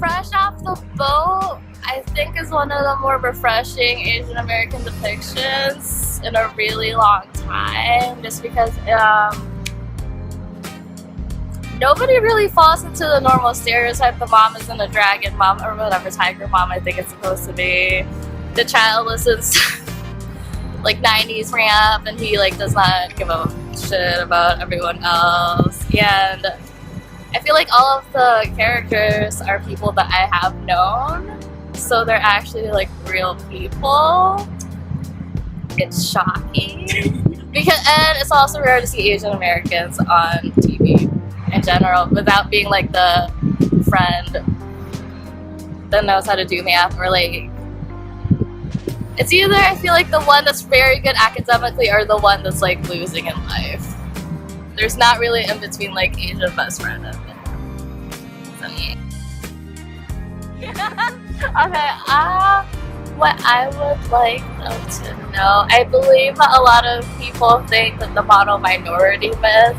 Fresh Off the Boat, I think, is one of the more refreshing Asian American depictions in a really long time, just because nobody really falls into the normal stereotype. The mom isn't a dragon mom or whatever, tiger mom I think it's supposed to be. The child listens to like 90s rap and he like does not give a shit about everyone else. And I feel like all of the characters are people that I have known, so they're actually like real people. It's shocking because, and it's also rare to see Asian Americans on TV in general without being like the friend that knows how to do math, or like it's either I feel like the one that's very good academically or the one that's like losing in life. There's not really in between like Asian best friend and okay, what I would like them to know, I believe that a lot of people think that the model minority myth,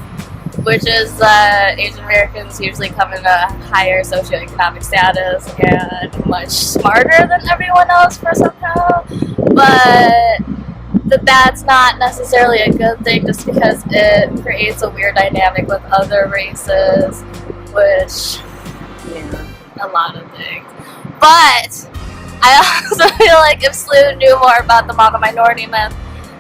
which is that Asian Americans usually come in a higher socioeconomic status and much smarter than everyone else for somehow, but that's not necessarily a good thing just because it creates a weird dynamic with other races, which, a lot of things. But I also feel like if SLU knew more about the model minority myth,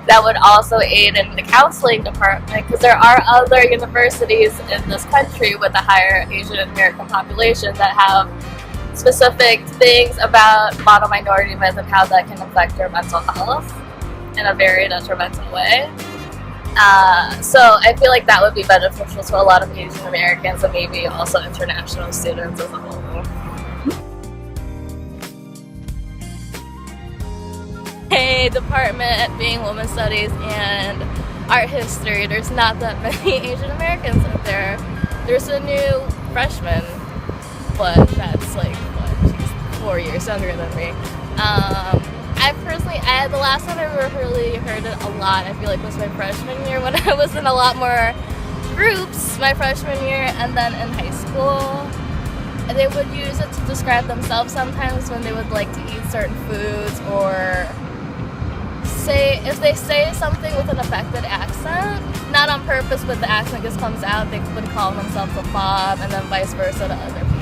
that would also aid in the counseling department, because there are other universities in this country with a higher Asian American population that have specific things about model minority myth and how that can affect your mental health in a very detrimental way. So I feel like that would be beneficial to a lot of Asian Americans and maybe also international students as a whole. Hey, department being women's studies and art history, there's not that many Asian Americans up there. There's a new freshman, but that's like, what, she's 4 years younger than me. The last time I ever really heard it a lot, I feel like was my freshman year when I was in a lot more groups my freshman year, and then in high school. And they would use it to describe themselves sometimes when they would like to eat certain foods, or say, if they say something with an affected accent, not on purpose, but the accent just comes out, they would call themselves a fob, and then vice versa to other people.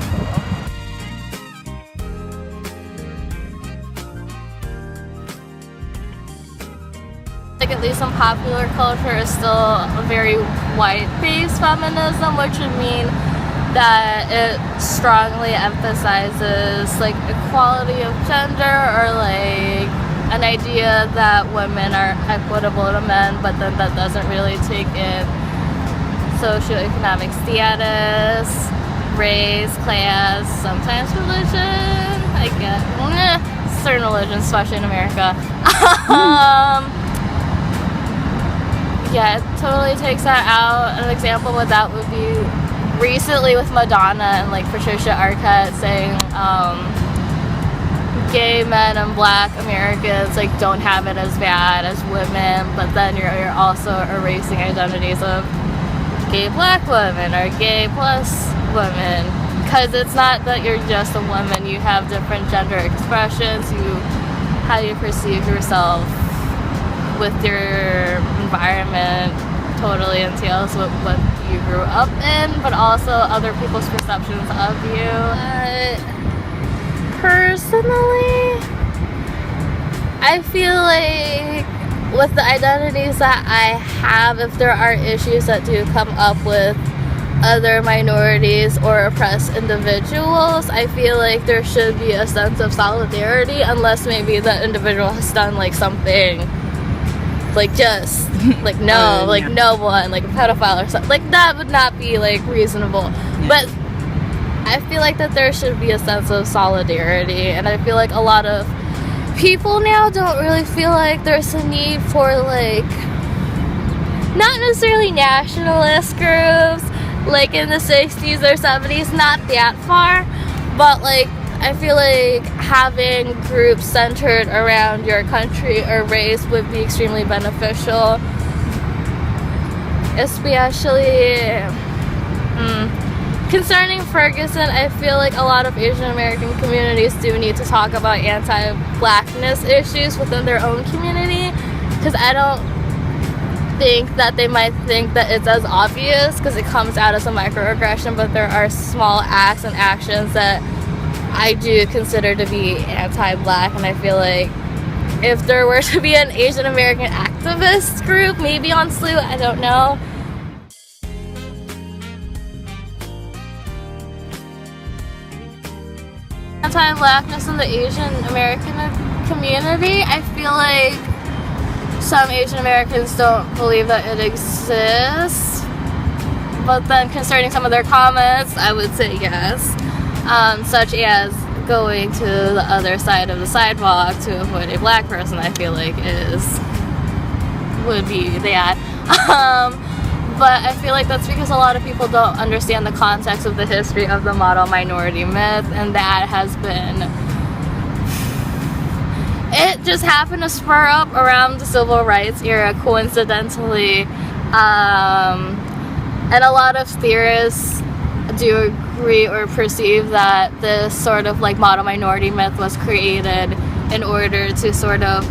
Like, at least in popular culture, is still a very white-based feminism, which would mean that it strongly emphasizes like equality of gender, or like an idea that women are equitable to men, but then that doesn't really take in socioeconomic status, race, class, sometimes religion. I guess certain religions, especially in America. Yeah, it totally takes that out. An example of that would be recently with Madonna and like Patricia Arquette saying gay men and black Americans like don't have it as bad as women, but then you're also erasing identities of gay black women or gay plus women, because it's not that you're just a woman, you have different gender expressions, how you perceive yourself with your environment totally entails what you grew up in, but also other people's perceptions of you. Personally, I feel like with the identities that I have, if there are issues that do come up with other minorities or oppressed individuals, I feel like there should be a sense of solidarity, unless maybe the individual has done like something like just like no one, like a pedophile or something, like that would not be like reasonable. But I feel like that there should be a sense of solidarity, and I feel like a lot of people now don't really feel like there's a need for like, not necessarily nationalist groups like in the 60s or 70s, not that far, but like I feel like having groups centered around your country or race would be extremely beneficial, especially concerning Ferguson, I feel like a lot of Asian American communities do need to talk about anti-blackness issues within their own community, because I don't think that they might think that it's as obvious because it comes out as a microaggression, but there are small acts and actions that I do consider to be anti-black, and I feel like if there were to be an Asian American activist group, maybe on SLU, I don't know. Anti-blackness in the Asian American community, I feel like some Asian Americans don't believe that it exists, but then concerning some of their comments, I would say yes, such as going to the other side of the sidewalk to avoid a black person. I feel like would be that. But I feel like that's because a lot of people don't understand the context of the history of the model minority myth, and that has been, it just happened to spur up around the civil rights era, coincidentally, and a lot of theorists do agree or perceive that this sort of like model minority myth was created in order to sort of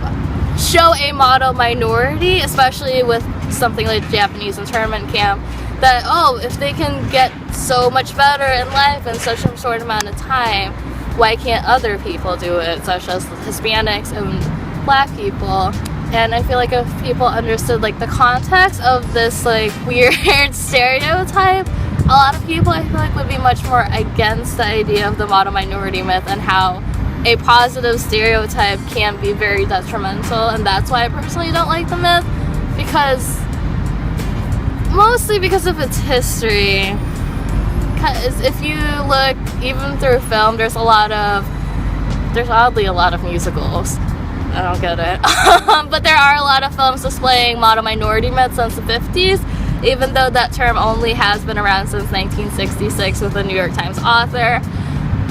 show a model minority, especially with something like Japanese internment camp, that if they can get so much better in life in such a short amount of time, why can't other people do it, such as Hispanics and black people? And I feel like if people understood like the context of this like weird stereotype, a lot of people I feel like would be much more against the idea of the model minority myth and how a positive stereotype can be very detrimental. And that's why I personally don't like the myth, mostly because of its history. Because if you look even through film, there's oddly a lot of musicals. I don't get it. But there are a lot of films displaying model minority myths since the 50s, even though that term only has been around since 1966 with a New York Times author.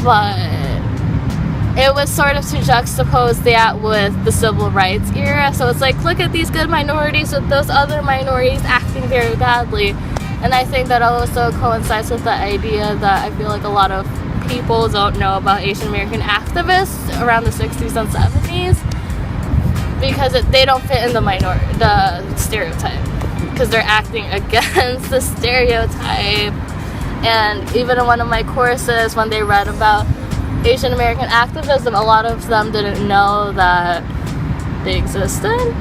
But it was sort of to juxtapose that with the civil rights era. So it's like, look at these good minorities with those other minorities acting very badly. And I think that also coincides with the idea that I feel like a lot of people don't know about Asian American activists around the 60s and 70s because they don't fit in the stereotype, because they're acting against the stereotype. And even in one of my courses, when they read about Asian American activism, a lot of them didn't know that they existed.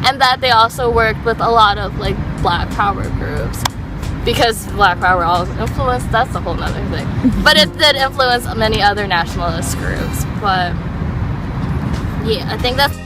And that they also worked with a lot of like Black Power groups, because Black Power also influenced, that's a whole nother thing, but it did influence many other nationalist groups. But yeah, I think that's